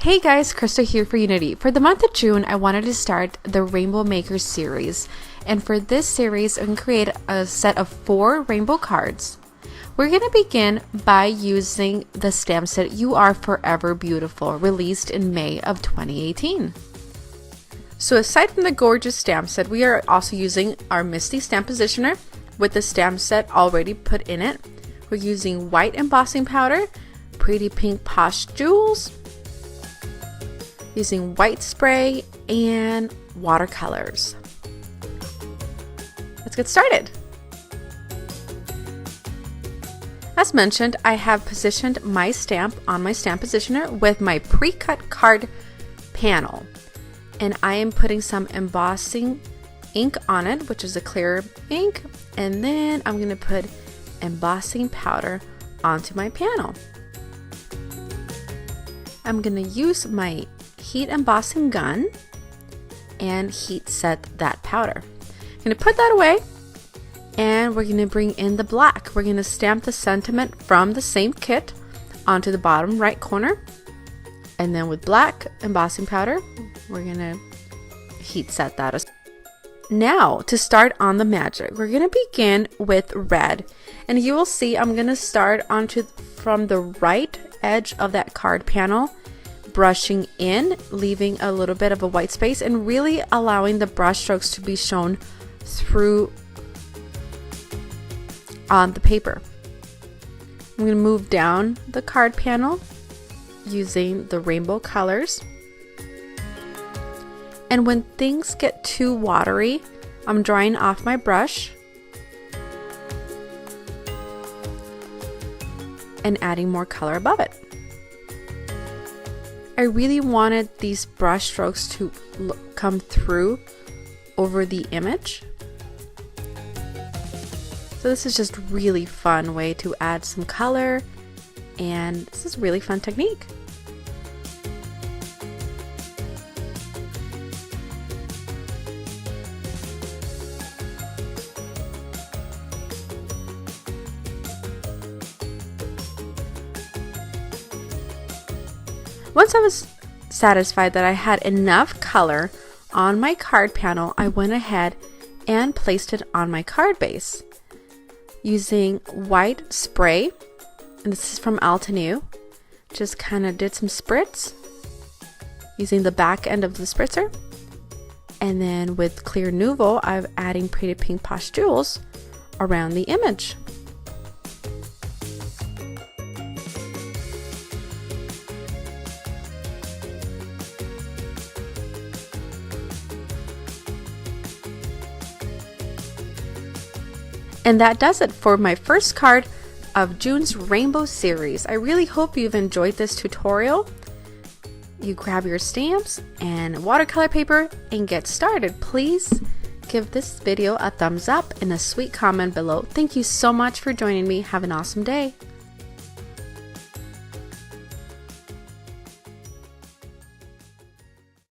Hey guys, Krista here for Unity. For the month of June, I wanted to start the Rainbow Maker series. And for this series, I'm going to create a set of 4 rainbow cards. We're going to begin by using the stamp set You Are Forever Beautiful, released in May of 2018. So aside from the gorgeous stamp set, we are also using our Misty stamp positioner with the stamp set already put in it. We're using white embossing powder, pretty pink posh jewels, using white spray and watercolors. Let's get started. As mentioned, I have positioned my stamp on my stamp positioner with my pre-cut card panel. And I am putting some embossing ink on it, which is a clear ink. And then I'm going to put embossing powder onto my panel. I'm going to use my heat embossing gun and heat set that powder. I'm going to put that away and we're going to bring in the black. We're going to stamp the sentiment from the same kit onto the bottom right corner, and then with black embossing powder we're going to heat set that as now. To start on the magic, we're going to begin with red, and you will see I'm going to start from the right edge of that card panel, brushing in, leaving a little bit of a white space and really allowing the brush strokes to be shown through on the paper. I'm going to move down the card panel using the rainbow colors. And when things get too watery, I'm drying off my brush and adding more color above it. I really wanted these brush strokes to come through over the image. So this is just really fun way to add some color, and this is a really fun technique. Once I was satisfied that I had enough color on my card panel, I went ahead and placed it on my card base using white spray, and this is from Altenew. Just kind of did some spritz using the back end of the spritzer, and then with clear Nouveau I'm adding pretty pink posh jewels around the image. And that does it for my first card of June's Rainbow series. I really hope you've enjoyed this tutorial. You grab your stamps and watercolor paper and get started. Please give this video a thumbs up and a sweet comment below. Thank you so much for joining me. Have an awesome day.